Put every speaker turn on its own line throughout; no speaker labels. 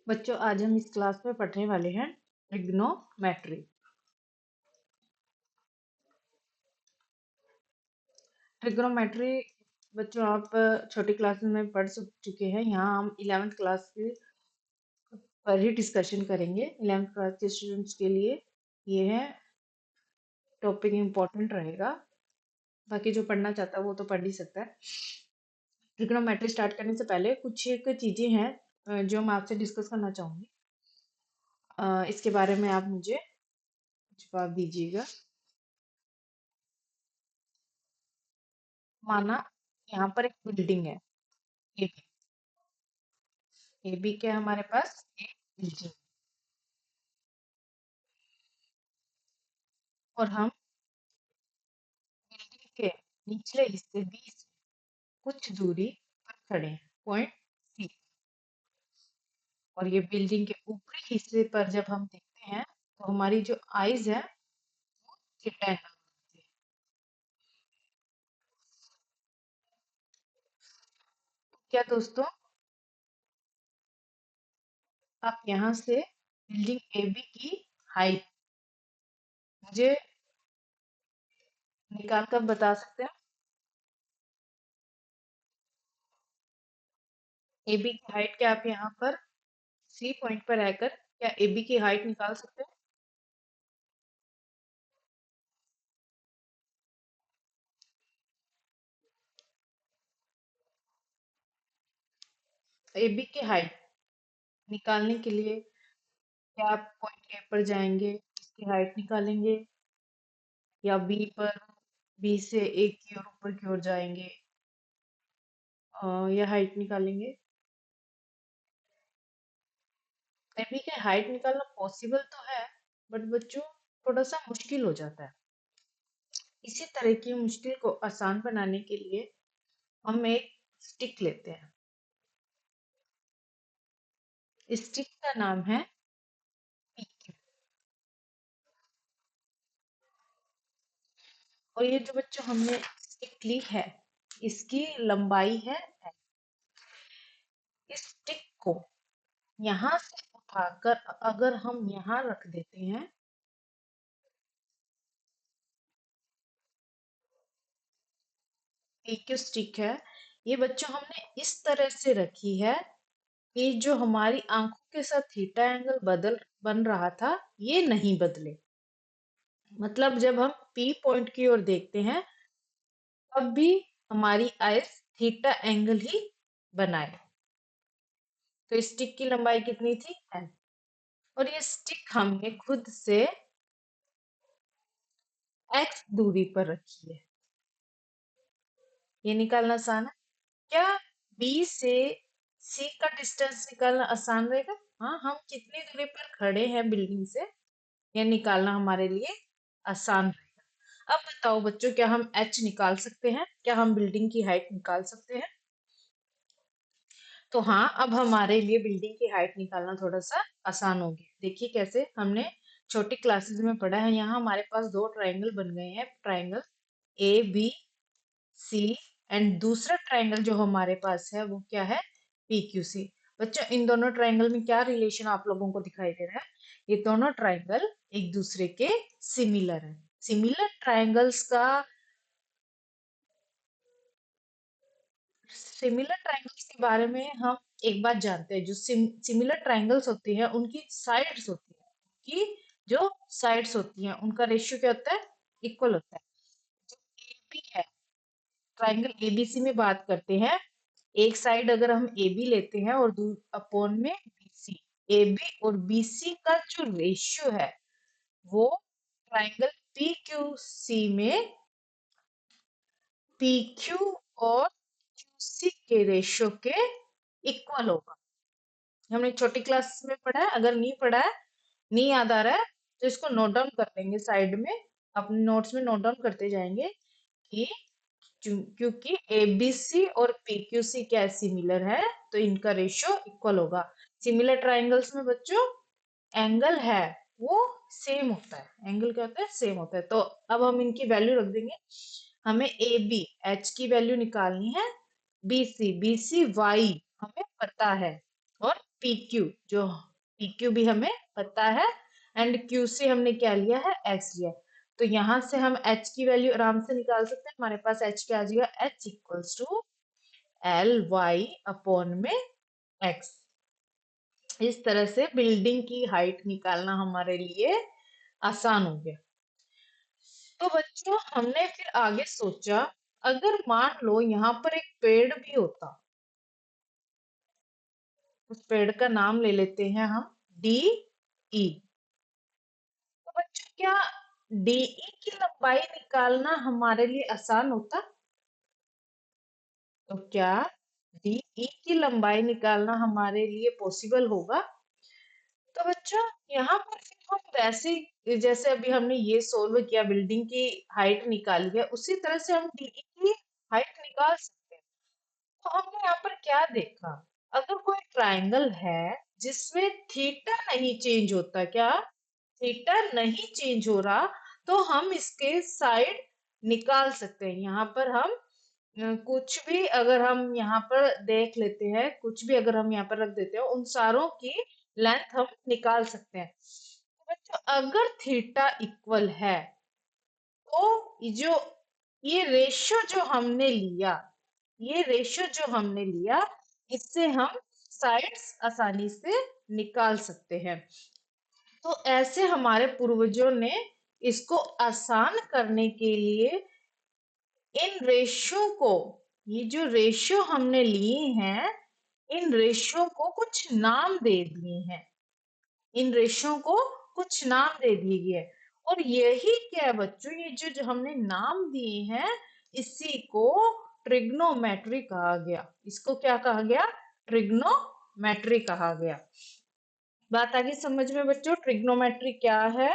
बच्चों, आज हम इस क्लास में पढ़ने वाले हैं ट्रिग्नोमेट्री। ट्रिग्नोमेट्री बच्चों आप छोटी क्लास में पढ़ चुके हैं। यहाँ हम 11th क्लास के पर ही डिस्कशन करेंगे। 11th क्लास के स्टूडेंट्स के लिए ये है टॉपिक इम्पोर्टेंट रहेगा। बाकी जो पढ़ना चाहता है वो तो पढ़ ही सकता है। ट्रिग्नोमेट्री स्टार्ट करने से पहले कुछ एक चीजें हैं जो मैं आपसे डिस्कस करना चाहूंगी। इसके बारे में आप मुझे जवाब दीजिएगा। माना यहाँ पर एक बिल्डिंग है, एबी। एबी क्या है हमारे पास? एक बिल्डिंग। और हम बिल्डिंग के निचले हिस्से बी से कुछ दूरी पर खड़े हैं, पॉइंट सी। और ये बिल्डिंग के ऊपरी हिस्से पर जब हम देखते हैं तो हमारी जो आईज है थीटा एंगल बनती है। क्या दोस्तों, आप यहाँ से बिल्डिंग एबी की हाइट मुझे निकाल कर बता सकते हैं? एबी की हाइट क्या आप यहाँ पर सी पॉइंट पर रहकर क्या एबी की हाइट निकाल सकते हैं? एबी की हाइट निकालने के लिए क्या आप पॉइंट ए पर जाएंगे, इसकी हाइट निकालेंगे, या बी पर बी से ए की ओर ऊपर की ओर जाएंगे या हाइट निकालेंगे? एबी की हाइट निकालना पॉसिबल तो है, बट बच्चों थोड़ा सा मुश्किल हो जाता है। इसी तरह की मुश्किल को आसान बनाने के लिए हम एक स्टिक लेते हैं। इस स्टिक का नाम है PQ। और ये जो बच्चों हमने स्टिक ली है इसकी लंबाई है L। इस स्टिक को यहाँ से उठाकर अगर हम यहाँ रख देते हैं, PQ स्टिक है, ये बच्चों हमने इस तरह से रखी है कि जो हमारी आंखों के साथ थीटा एंगल बन रहा था ये नहीं बदले। मतलब जब हम P पॉइंट की ओर देखते हैं तब भी हमारी आइज थीटा एंगल ही बनाए। तो स्टिक की लंबाई कितनी थी? L। और ये स्टिक हमने खुद से x दूरी पर रखी है। ये निकालना आसान है क्या? B से C का डिस्टेंस निकालना आसान रहेगा। हाँ, हम कितनी दूरी पर खड़े हैं बिल्डिंग से ये निकालना हमारे लिए आसान रहेगा। अब बताओ बच्चों, क्या हम h निकाल सकते हैं? क्या हम बिल्डिंग की हाइट निकाल सकते हैं? तो हाँ, अब हमारे लिए बिल्डिंग की हाइट निकालना थोड़ा सा आसान हो गया। देखिए कैसे, हमने छोटी क्लासेस में पढ़ा है। यहाँ हमारे पास दो ट्रायंगल बन गए हैं, ट्रायंगल ABC, एंड दूसरा ट्रायंगल जो हमारे पास है वो क्या है? PQC। बच्चों, इन दोनों ट्रायंगल में क्या रिलेशन आप लोगों को दिखाई दे रहा है? ये दोनों ट्रायंगल एक दूसरे के सिमिलर है। सिमिलर ट्रायंगल्स का सिमिलर ट्रायंगल्स के बारे में हम एक बात जानते हैं। जो सिमिलर ट्रायंगल्स होती हैं उनकी साइड्स होती हैं, कि जो साइड्स होती हैं उनका रेशियो क्या होता है? इक्वल होता है। जो एबी है, ट्रायंगल एबीसी में बात करते हैं, एक साइड अगर हम AB लेते हैं और अपॉन में BC, AB और BC का जो रेशियो है वो ट्रायंगल PQC में PQ और QC के रेशियो के इक्वल होगा। हमने छोटी क्लास में पढ़ा है। अगर नहीं पढ़ा है, नहीं याद आ रहा है, तो इसको नोट डाउन कर लेंगे साइड में, अपने नोट्स में नोट डाउन करते जाएंगे कि क्योंकि एबीसी और पीक्यूसी क्या सिमिलर है तो इनका रेशियो इक्वल होगा। सिमिलर ट्राइंगल्स में बच्चों एंगल है वो सेम होता है। एंगल क्या होता है? सेम होता है। तो अब हम इनकी वैल्यू रख देंगे। हमें ए बी एच की वैल्यू निकालनी है, बी सी वाई हमें पता है, और पी क्यू, जो पी क्यू भी हमें पता है, एंड क्यू से हमने क्या लिया है, एक्स लिया। तो यहाँ से हम एच की वैल्यू आराम से निकाल सकते हैं। हमारे पास एच क्या आ जाएगा, h equals to l y upon में एक्स। इस तरह से बिल्डिंग की हाइट निकालना हमारे लिए आसान हो गया। तो बच्चों हमने फिर आगे सोचा, अगर मान लो यहाँ पर एक पेड़ भी होता, उस पेड़ का नाम ले लेते हैं हम डी ई। तो बच्चों क्या डीई की लंबाई निकालना हमारे लिए आसान होता? तो क्या डीई की लंबाई निकालना हमारे लिए पॉसिबल होगा? तो बच्चों यहाँ पर फिर हम वैसे जैसे अभी हमने ये सोल्व किया, बिल्डिंग की हाइट निकाली है, उसी तरह से हम डीई की हाइट निकाल सकते हैं। तो हमने यहाँ पर क्या देखा, अगर कोई ट्रायंगल है जिसमें थीटा नहीं चेंज होता, क्या थीटा नहीं चेंज हो रहा, तो हम इसके साइड निकाल सकते हैं। यहाँ पर हम कुछ भी अगर हम यहाँ पर देख लेते हैं, कुछ भी अगर हम यहाँ पर रख देते हैं, उन सारों की लेंथ हम निकाल सकते हैं। तो बच्चों अगर थीटा इक्वल है, तो जो ये रेशियो जो हमने लिया, ये रेशियो जो हमने लिया, इससे हम साइड्स आसानी से निकाल सकते हैं। तो ऐसे हमारे पूर्वजों ने इसको आसान करने के लिए इन रेशियो को, ये जो रेशियो हमने लिए हैं, इन रेशियो को कुछ नाम दे दिए हैं, इन रेशियो को कुछ नाम दे दिए गए। और यही क्या है बच्चों, ये जो हमने नाम दिए हैं, इसी को ट्रिग्नोमेट्री कहा गया। इसको क्या कहा गया, ट्रिग्नोमेट्री कहा गया। बात आगे समझ में बच्चों, ट्रिग्नोमेट्री क्या है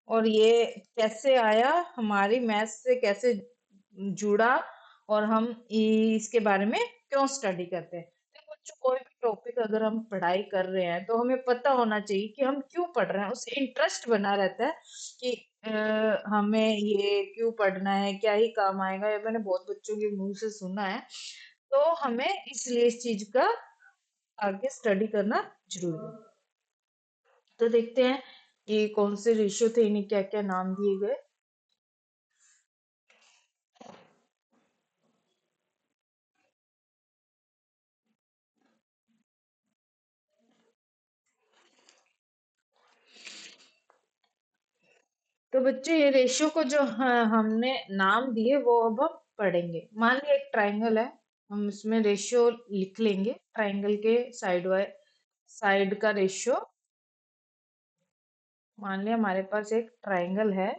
और ये कैसे आया, हमारी मैथ से कैसे जुड़ा, और हम इसके बारे में क्यों स्टडी करते हैं। तो बच्चों कोई भी टॉपिक अगर हम पढ़ाई कर रहे हैं, तो हमें पता होना चाहिए कि हम क्यों पढ़ रहे हैं, उससे इंटरेस्ट बना रहता है कि हमें ये क्यों पढ़ना है, क्या ही काम आएगा। ये मैंने बहुत बच्चों के मुंह से सुना है। तो हमें इसलिए इस चीज का आगे स्टडी करना जरूरी है। तो देखते हैं ये कौन से रेशियो थे, इन्हें क्या क्या नाम दिए गए। तो बच्चों ये रेशियो को जो हमने नाम दिए वो अब हम पढ़ेंगे। मान लिया एक ट्राइंगल है, हम इसमें रेशियो लिख लेंगे, ट्राइंगल के साइड वाइज साइड का रेशियो। मान लिया हमारे पास एक ट्राइंगल है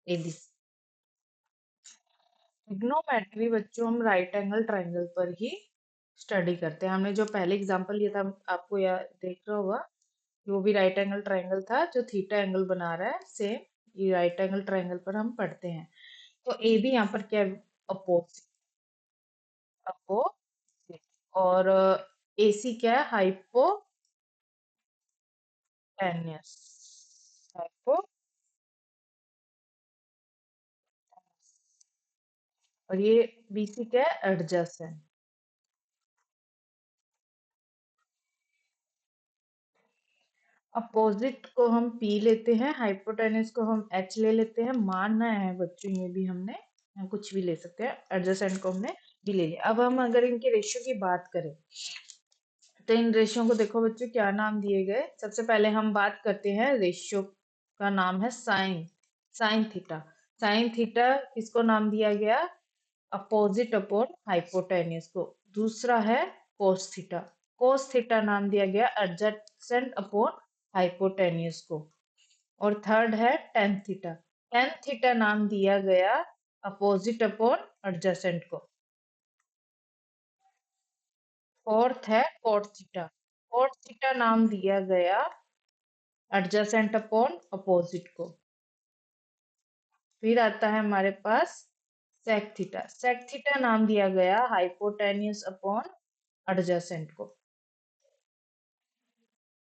एबी। ट्रिग्नोमेट्री बच्चों हम राइट एंगल ट्राइंगल पर ही स्टडी करते हैं। हमने जो पहले एग्जांपल लिया था, आपको याद देख रहा होगा, वो भी राइट एंगल ट्राइंगल था जो थीटा एंगल बना रहा है, सेम ये राइट एंगल ट्राइंगल पर हम पढ़ते हैं। तो ए भी यहाँ पर क्या है, अपोजिट, अपोजिट। और एसी क्या है, हाइपोटेन्यूस, हाइपो। और ये बीसी क्या है, एडजेसेंट। अपोजिट को हम पी लेते हैं, हाइपोटेन्यूस को हम एच ले लेते हैं। मानना है बच्चों ये भी हमने, कुछ भी ले सकते हैं, एडजेसेंट को हमने भी ले लिया। अब हम अगर इनके रेशियो की बात करें, तो इन रेशियो को देखो बच्चों क्या नाम दिए गए। सबसे पहले हम बात करते हैं रेशियो का नाम है sine, sine theta. Sine theta किसको नाम दिया गया, अपोजिट अपॉन हाइपोटेन्यूस को। दूसरा है कोस थीटा, कोस थीटा नाम दिया गया एडजेसेंट अपॉन हाइपोटेन्यूस को। और थर्ड है टेन थीटा, टेन थीटा नाम दिया गया अपोजिट अपॉन एडजेसेंट को। फोर्थ है कॉट थीटा, कॉट थीटा नाम दिया गया एडजेसेंट अपॉन अपोजिट को। फिर आता है हमारे पास सेक थीटा, सेक थीटा नाम दिया गया हाइपोटेन्यूस अपॉन एडजेसेंट को।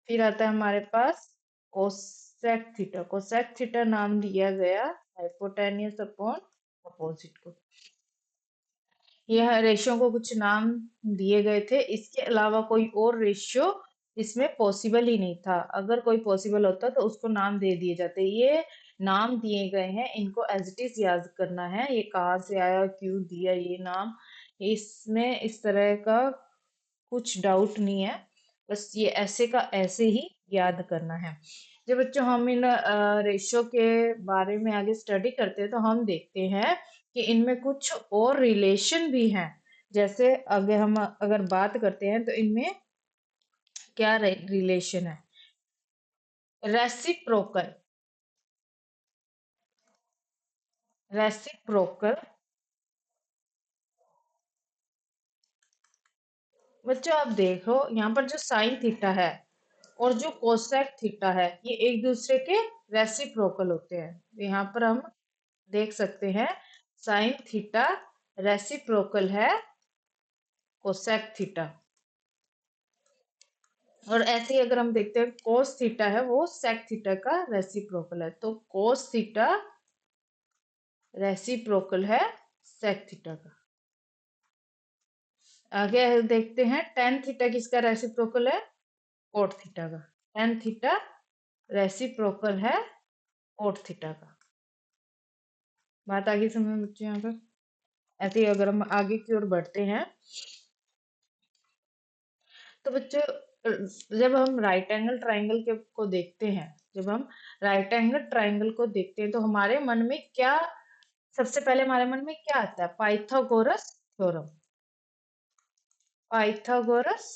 फिर आता है हमारे पास कोसेक थीटा, कोसेक थीटा नाम दिया गया हाइपोटेन्यूस अपॉन अपोजिट को। यह रेशियो को कुछ नाम दिए गए थे, इसके अलावा कोई और रेशियो इसमें पॉसिबल ही नहीं था। अगर कोई पॉसिबल होता तो उसको नाम दे दिए जाते। ये नाम दिए गए हैं, इनको एज इट इज याद करना है। ये कहाँ से आया, क्यों दिया ये नाम, इसमें इस तरह का कुछ डाउट नहीं है। बस ये ऐसे का ऐसे ही याद करना है। जब बच्चों हम इन रेशो के बारे में आगे स्टडी करते हैं तो हम देखते हैं कि इनमें कुछ और रिलेशन भी हैं। जैसे आगे हम अगर बात करते हैं तो इनमें क्या रिलेशन है। रेसिप्रोकल, रेसिप्रोकल बच्चों आप देखो यहाँ पर जो साइन थीटा है और जो कोसेक थीटा है ये एक दूसरे के रेसिप्रोकल होते हैं। तो यहाँ पर हम देख सकते हैं साइन थीटा रेसिप्रोकल है कोसेक थीटा। और ऐसे ही अगर हम देखते हैं कोस थीटा है वो सेक थीटा का रेसिप्रोकल है। तो कोस थीटा रेसिप्रोकल है सेक थीटा का। आगे देखते हैं टेन थीटा किसका रेसिप्रोकल है, कोट थीटा का। टेन थीटा रेसिप्रोकल है कोट थीटा का। बात आगे समझ बच्चे यहाँ पर। ऐसे ही अगर हम आगे की ओर बढ़ते हैं तो बच्चों जब हम राइट एंगल ट्राइंगल के को देखते हैं, जब हम राइट एंगल ट्राइंगल को देखते हैं तो हमारे मन में क्या, सबसे पहले हमारे मन में क्या आता है, पाइथागोरस थ्योरम। Pythagoras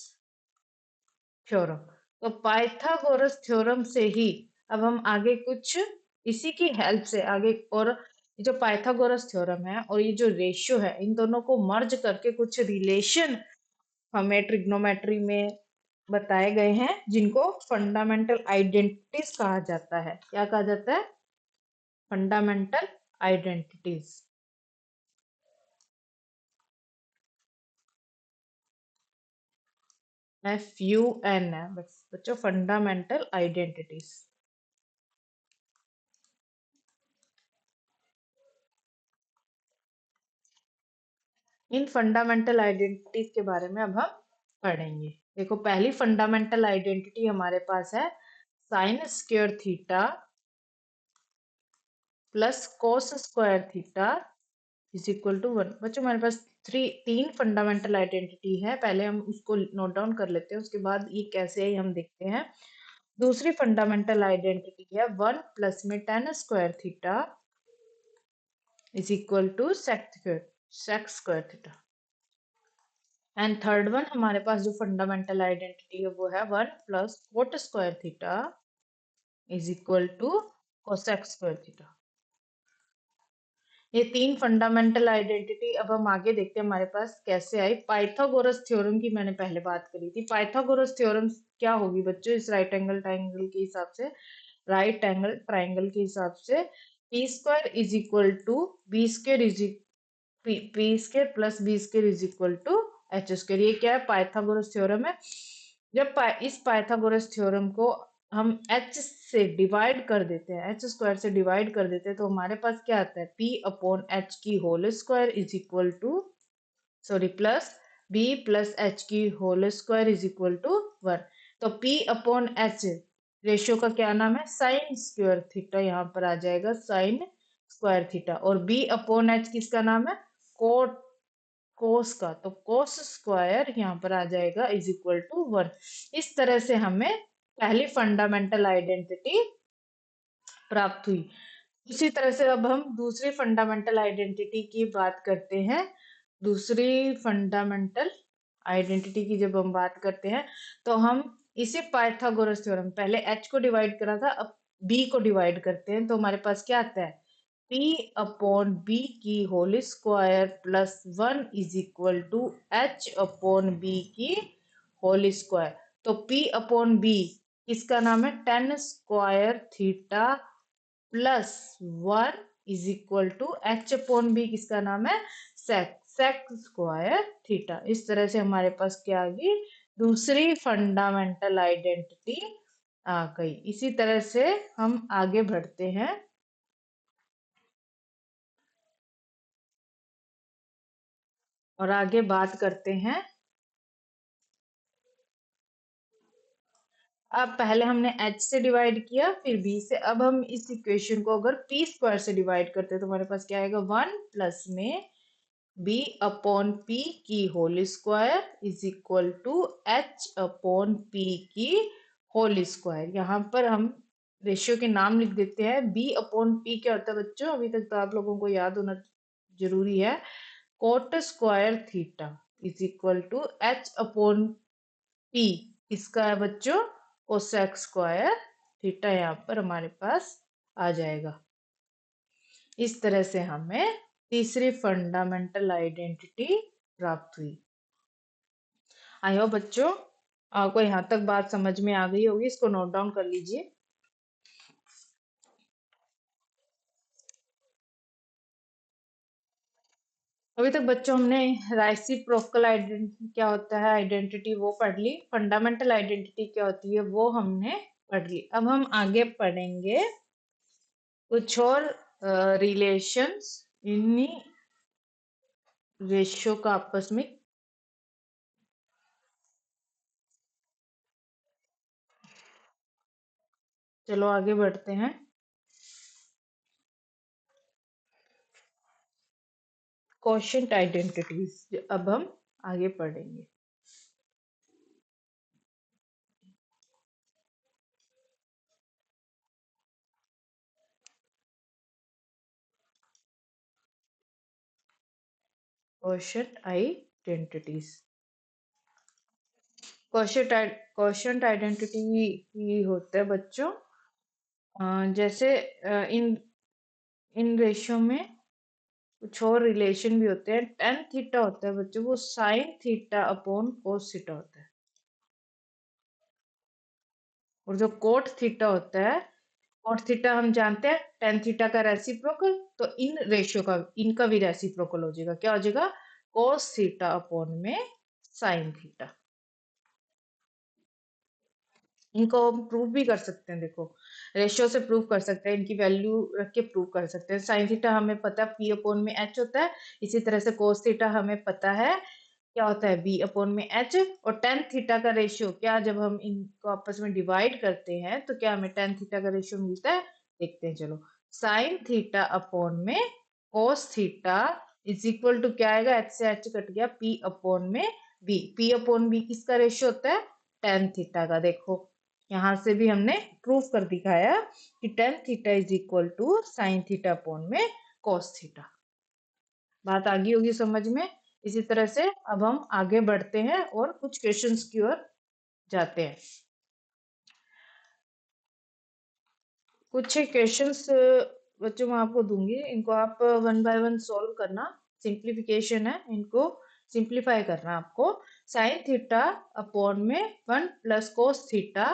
theorem. तो पाइथागोरस थ्योरम से ही अब हम आगे कुछ इसी की हेल्प से आगे, और ये जो पाइथागोरस थ्योरम है और ये जो रेशियो है इन दोनों को मर्ज करके कुछ रिलेशन हमें ट्रिग्नोमेट्री में बताए गए हैं जिनको फंडामेंटल आइडेंटिटीज कहा जाता है। क्या कहा जाता है, फंडामेंटल आइडेंटिटीज। FUN है बच्चों, फंडामेंटल आइडेंटिटीज। इन फंडामेंटल आइडेंटिटीज के बारे में अब हम पढ़ेंगे। देखो पहली फंडामेंटल आइडेंटिटी हमारे पास है sine square theta plus cos square theta is equal to 1। बच्चों हमारे पास तीन फंडामेंटल आइडेंटिटी है, पहले हम उसको नोट डाउन कर लेते हैं, उसके बाद ये कैसे है हम देखते हैं। दूसरी फंडामेंटल आइडेंटिटी है 1 प्लस में tan square theta is equal to sec square theta. And third one हमारे पास जो फंडामेंटल आइडेंटिटी है वो है 1 plus cot square theta is equal to cosec square theta. ये तीन फंडामेंटल आइडेंटिटी अब हम आगे देखते हैं हमारे पास कैसे आई। पाइथागोरस थ्योरम की मैंने पहले बात करी थी। पाइथागोरस थ्योरम क्या होगी बच्चों, इस राइट एंगल ट्राइंगल के हिसाब से, राइट एंगल ट्राइंगल के हिसाब से p square is equal to b square is p square plus B square is equal to h square. ये क्या है, पाइथागोरस थ्योरम है। जब इस पाइथागोरस थ्योरम को हम एच से डिवाइड कर देते हैं, एच स्क्वायर से डिवाइड कर देते हैं तो हमारे पास क्या आता है, पी अपॉन एच की whole square is equal to, sorry plus B plus H की whole square is equal to 1। तो पी अपॉन एच रेशियो का क्या नाम है, साइन स्क्वायर थीटा, यहाँ पर आ जाएगा साइन स्क्वायर थीटा। और बी अपॉन एच किसका नाम है, कोट कोस का, तो कोस स्क्वायर यहाँ पर आ जाएगा इज इक्वल टू 1। इस तरह से हमें पहली फंडामेंटल आइडेंटिटी प्राप्त हुई। इसी तरह से अब हम दूसरी फंडामेंटल आइडेंटिटी की बात करते हैं। दूसरी फंडामेंटल आइडेंटिटी की जब हम बात करते हैं तो हम इसे पाइथागोरस थ्योरम, पहले एच को डिवाइड करा था अब बी को डिवाइड करते हैं तो हमारे पास क्या आता है, पी अपॉन बी की whole square plus 1 is equal to h upon b की होल स्क्वायर। तो पी अपॉन बी इसका नाम है tan square theta plus 1 is equal to h upon b किसका नाम है, सेक स्क्वायर थीटा। इस तरह से हमारे पास क्या आ गई, दूसरी फंडामेंटल आइडेंटिटी आ गई। इसी तरह से हम आगे बढ़ते हैं और आगे बात करते हैं अब पहले हमने h से डिवाइड किया फिर b से, अब हम इस इक्वेशन को अगर p स्क्वायर से डिवाइड करते हैं तो हमारे पास क्या आएगा, 1 प्लस में b अपॉन p की whole square is equal to h upon p की होल स्क्वायर। यहाँ पर हम रेशियो के नाम लिख देते हैं। b अपॉन p क्या होता है बच्चों, अभी तक तो आप लोगों को याद होना जरूरी है, cot square theta is equal to h upon p इसका है बच्चों कोसेक स्क्वायर थीटा, यहाँ पर हमारे पास आ जाएगा। इस तरह से हमें तीसरी फंडामेंटल आइडेंटिटी प्राप्त हुई। आई होप बच्चों आपको यहाँ तक बात समझ में आ गई होगी, इसको नोट डाउन कर लीजिए। अभी तक बच्चों हमने रेसिप्रोकल आइडेंटिटी क्या होता है, आइडेंटिटी वो पढ़ ली, फंडामेंटल आइडेंटिटी क्या होती है वो हमने पढ़ ली। अब हम आगे पढ़ेंगे कुछ और रिलेशंस इन्हीं रेशियो का आपस में। चलो आगे बढ़ते हैं। क्वोशिएंट आइडेंटिटीज अब हम आगे पढ़ेंगे। क्वोशिएंट आइडेंटिटीज, क्वोशिएंट आइडेंटिटी ही होता है बच्चों जैसे इन इन रेशियो में कुछ और रिलेशन भी होते हैं। टेन थीटा होता है बच्चों, वो sign theta upon cos theta होता है, और जो कोट थीटा होता है, कोट थीटा हम जानते हैं टेन थीटा का रेसिप्रोकल, तो इन रेशियो का इनका भी रेसिप्रोकल हो जाएगा। क्या हो जाएगा, कोस थीटा अपॉन में साइन थीटा। इनको हम प्रूव भी कर सकते हैं, देखो रेशियो से प्रूव कर सकते हैं, इनकी वैल्यू रख के प्रूव कर सकते हैं। साइन थीटा हमें पता है पी अपॉन में एच होता है, इसी तरह से कोस थीटा हमें पता है क्या होता है बी अपॉन में एच। और टेन थीटा का रेशियो क्या, जब हम इनको आपस में डिवाइड करते हैं तो क्या हमें टेन थीटा का रेशियो मिलता है, देखते हैं चलो। साइन थीटा अपॉन में cos theta is equal to क्या आएगा, एच से एच कट गया, पी अपॉन में बी। पी अपॉन बी किसका रेशियो होता है, टेन थीटा का। देखो यहां से भी हमने प्रूफ कर दिखाया कि tan theta is equal to sine theta upon में कॉस थीटा। बात आ गई होगी समझ में। इसी तरह से अब हम आगे बढ़ते हैं और कुछ क्वेश्चंस की ओर जाते हैं। कुछ क्वेश्चंस बच्चों मैं आपको दूंगी, इनको आप वन बाय वन सॉल्व करना। सिंप्लीफिकेशन है, इनको सिंप्लीफाई करना आपको। साइन थीटा अपॉन में one plus cos theta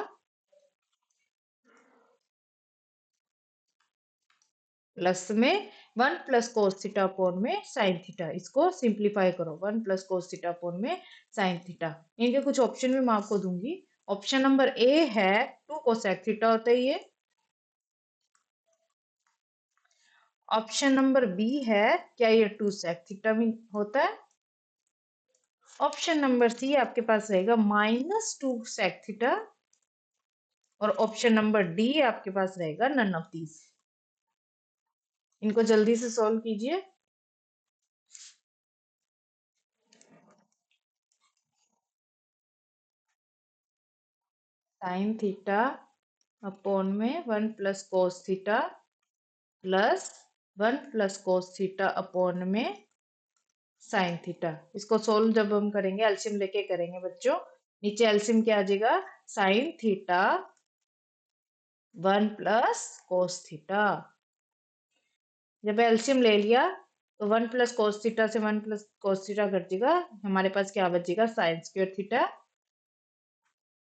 plus में one plus cos theta upon में साइन थीटा, इसको सिंप्लीफाई करो। One plus cos theta upon में साइन थीटा, इनके कुछ ऑप्शन भी मैं आपको दूंगी। ऑप्शन नंबर ए है टू कोसेक थीटा होता है ये। ऑप्शन नंबर बी है क्या ये टू सेक थीटा भी होता है। ऑप्शन नंबर सी आपके पास रहेगा माइनस टू सेक थीटा, और ऑप्शन नंबर डी आपके पास रहेगा नन ऑफ दीज। इनको जल्दी से सॉल्व कीजिए। साइन थीटा अपॉन में one plus cos theta plus one plus cos theta upon में साइन थीटा, इसको सोल्व जब हम करेंगे एलसीएम लेके करेंगे बच्चों। नीचे एलसीएम क्या आ जाएगा, sine theta one plus cos theta. जब एलसीएम ले लिया तो वन प्लस कोस थीटा से one plus cos theta cut जाएगा, हमारे पास क्या बचेगा, साइन स्क्वायर थीटा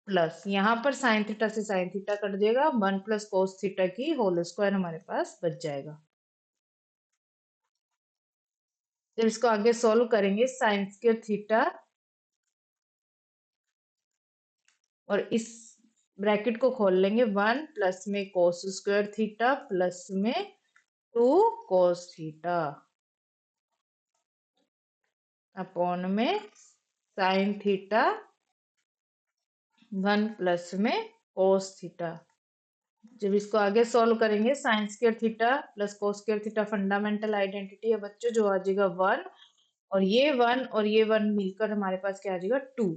प्लस यहाँ पर साइन थीटा से साइन थीटा कट जाएगा, वन प्लस कोस थीटा की होल स्क्वायर हमारे पास बच जाएगा। जब इसको आगे सोल्व करेंगे साइन स्क्वायर थीटा, और इस ब्रैकेट को खोल लेंगे, वन प्लस में कोस स्क्वायर थीटा प्लस में टू कोस थीटा अपॉन में साइन थीटा वन प्लस में कोस थीटा। जब इसको आगे सॉल्व करेंगे, sign square theta plus cos square theta fundamental identity है बच्चों, जो आ जाएगा 1, और ये 1 मिलकर हमारे पास क्या आ जाएगा 2।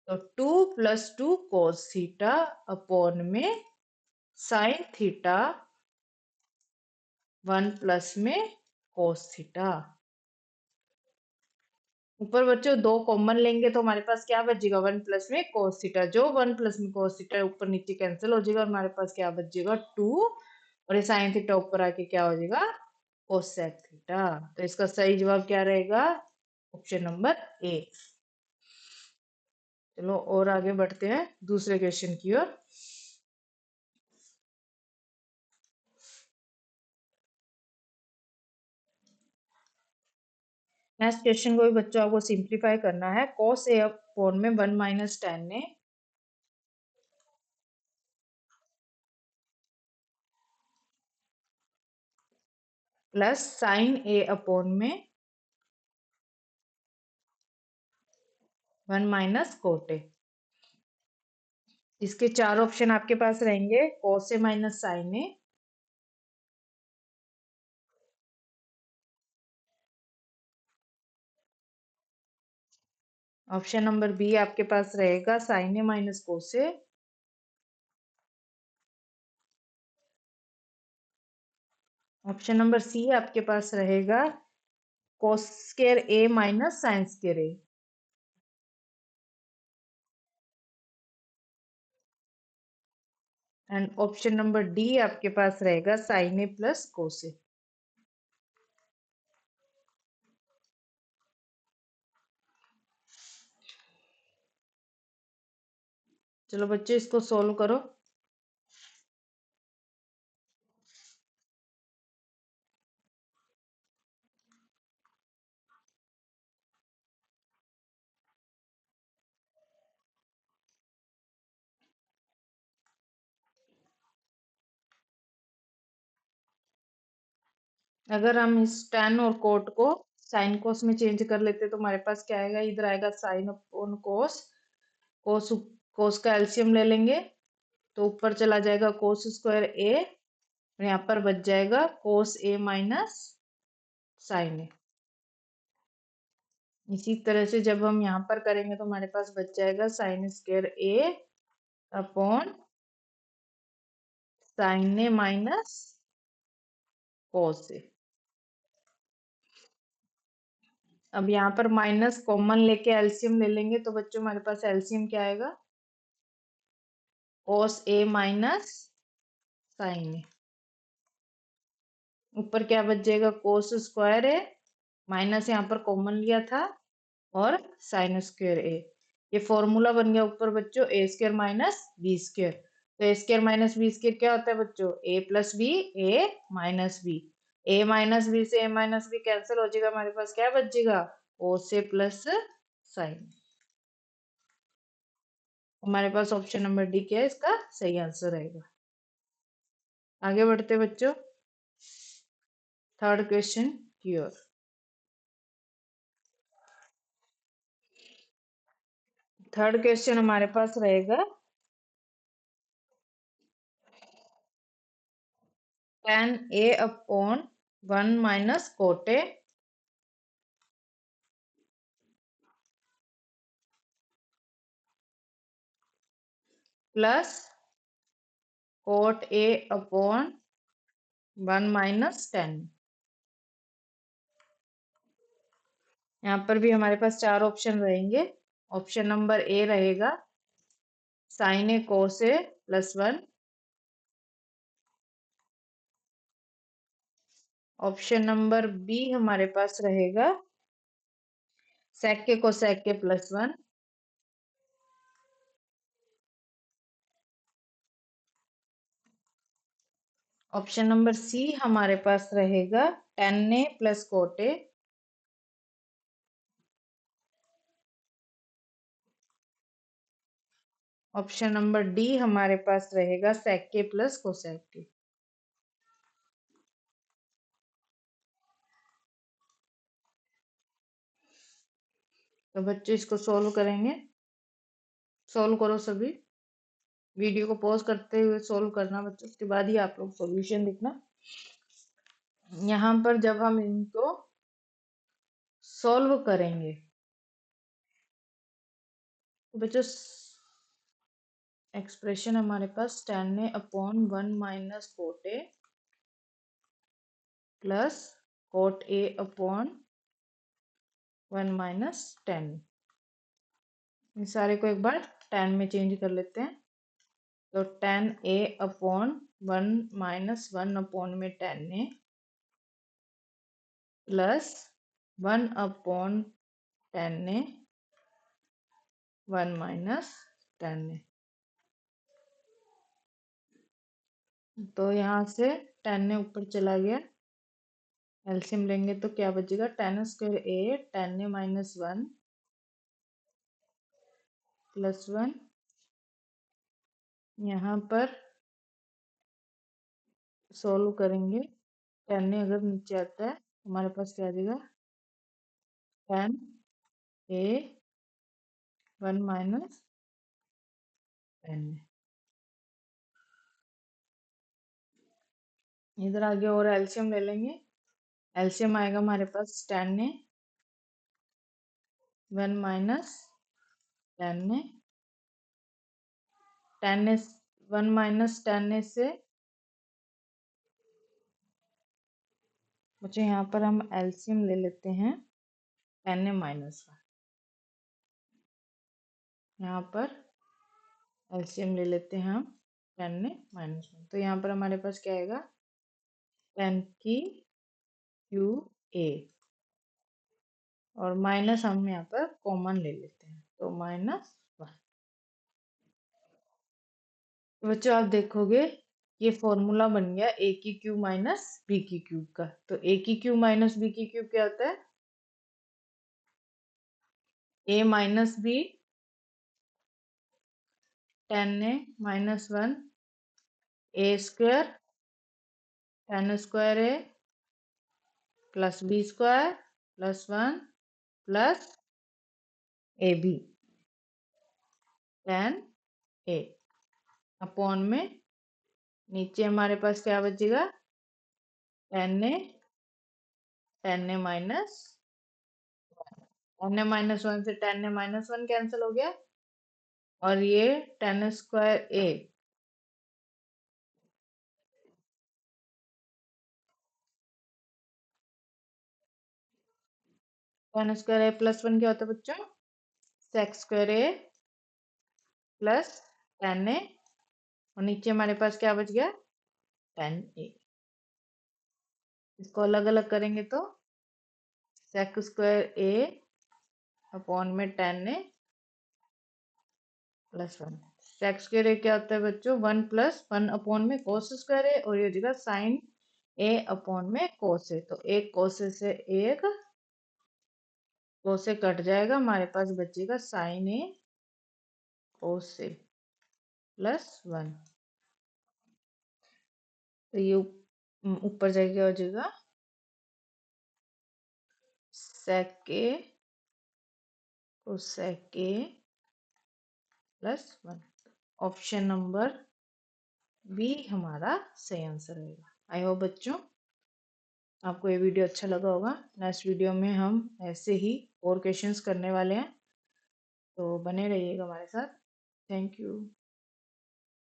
तो 2 + 2 कोस थीटा अपॉन में साइन थीटा 1 प्लस में कोस थीटा। ऊपर बच्चों 2 कॉमन लेंगे तो हमारे पास क्या बचेगा 1 प्लस में कोस थीटा, जो 1 प्लस में कोस थीटा ऊपर नीचे कैंसिल हो जाएगा और हमारे पास क्या बचेगा 2, और ये साइन थीटा ऊपर आके क्या हो जाएगा कोसेक थीटा। तो इसका सही जवाब क्या रहेगा, ऑप्शन नंबर ए। चलो और आगे बढ़ते हैं दूसरे क्वेश्चन की ओर। नेक्स्ट क्वेश्चन को भी बच्चों आपको सिंप्लीफाई करना है। cos a अपॉन में 1 माइनस टेन ए प्लस साइन ए अपॉन में 1 माइनस कोट ए। इसके 4 ऑप्शन आपके पास रहेंगे, cos ए माइनस साइन ए, ऑप्शन नंबर बी आपके पास रहेगा साइन ए माइनस कोस ए, ऑप्शन नंबर सी आपके पास रहेगा cos square A minus sine square A, and option number D आपके पास रहेगा साइन ए प्लस कोस ए। चलो बच्चे इसको सोल्व करो। अगर हम इस tan और कोट को साइन कोस में चेंज कर लेते तो हमारे पास क्या आएगा, इधर आएगा साइन अपॉन कोस, कोस कोस का एलसीएम ले लेंगे तो ऊपर चला जाएगा कोस स्क्वायर ए, और यहाँ पर बच जाएगा कोस ए माइनस साइन ए। इसी तरह से जब हम यहाँ पर करेंगे तो हमारे पास बच जाएगा साइन स्क्वायर ए अपॉन साइन ए माइनस कोस ए। अब यहाँ पर माइनस कॉमन लेके एलसीएम ले लेंगे तो बच्चों हमारे पास एलसीएम क्या आएगा, कोस ए माइनस साइन ए। ऊपर क्या बच जाएगा कोस स्क्वायर ए, माइनस यहाँ पर कॉमन लिया था, और साइन स्क्वायर ए। ये फॉर्मूला बन गया ऊपर बच्चों ए स्क्वायर माइनस बी स्क्वायर। तो ए स्क्वायर माइनस बी स्क्वायर क्या होता है बच्चों, ए प्लस बी, ए माइनस बी। ए माइनस बी से ए माइनस बी कैंसिल हो जाएगा, हमारे पास क्या बचेगा कोस ए प्लस साइन। हमारे पास ऑप्शन नंबर डी क्या है इसका सही आंसर रहेगा। आगे बढ़ते बच्चों थर्ड क्वेश्चन की ओर। थर्ड क्वेश्चन हमारे पास रहेगा tan a upon 1 minus cot A plus cot A upon 1 minus ten. यहाँ पर भी हमारे पास 4 ऑप्शन रहेंगे। ऑप्शन नंबर ए रहेगा साइन ए कोस ए प्लस 1, ऑप्शन नंबर बी हमारे पास रहेगा सेक के कोसेक के प्लस 1, ऑप्शन नंबर सी हमारे पास रहेगा ten A plus cot A, option number D हमारे पास रहेगा सेक के प्लस कोसेक के। तो बच्चे इसको सोल्व करेंगे, सोल्व करो सभी। वीडियो को पॉज करते हुए सोल्व करना बच्चों, उसके बाद ही आप लोग सॉल्यूशन लिखना। यहाँ पर जब हम इनको सॉल्व करेंगे तो बच्चों एक्सप्रेशन हमारे पास tan a upon 1 minus cot A plus cot A upon 1 minus tan। इन सारे को एक बार tan में चेंज कर लेते हैं। तो tan a upon 1 minus 1 upon में tan a plus 1 upon tan a 1 minus tan a। तो यहाँ से tan a ऊपर चला गया, एलसीएम लेंगे तो क्या बचेगा, tan square a tan a minus 1 plus 1। यहाँ पर सोल्व करेंगे, tan a अगर नीचे आता है हमारे पास क्या आ जाएगा, tan a 1 minus tan a। इधर आगे और एलसीएम ले लेंगे, एलसीएम आएगा हमारे पास tan a 1 minus tan a, tan a 1 minus tan a से मुझे यहाँ पर हम एलसीएम ले लेते हैं tan a माइनस 1। यहाँ पर एलसीएम ले लेते हैं हम tan a माइनस 1। तो यहाँ पर हमारे पास क्या आएगा, tan की क्यू ए और माइनस हम यहाँ पर कॉमन ले लेते हैं तो माइनस 1। तो बच्चों आप देखोगे ये फॉर्मूला बन गया ए की क्यूब माइनस बी की क्यूब का। तो ए की क्यूब माइनस बी की क्यूब क्या होता है, A minus B tan a minus 1 A square tan square A plus B square plus 1 plus A B tan a upon में नीचे हमारे पास क्या बचेगा, tan a माइनस 1 से tan a माइनस 1 कैंसिल हो गया और ये tan square a tan square a plus 1 क्या होता है बच्चों, sec square a plus tan a और नीचे हमारे पास क्या बच गया, tan a। इसको अलग अलग करेंगे तो sec स्क्वायर a अपॉन में tan a plus 1। sec square a क्या होता है बच्चों, 1 प्लस 1 अपॉन में cos स्क्वायर a और ये हो जाएगा sin a अपॉन में cos a। तो एक cos a से एक cos a कट जाएगा, हमारे पास बचेगा sin a cos a plus 1। तो ये ऊपर जाके क्या हो जाएगा, sec a cosec a plus 1। Option number B हमारा सही आंसर रहेगा। आई होप बच्चों आपको ये वीडियो अच्छा लगा होगा। नेक्स्ट वीडियो में हम ऐसे ही और क्वेश्चंस करने वाले हैं, तो बने रहिएगा हमारे साथ। Thank you.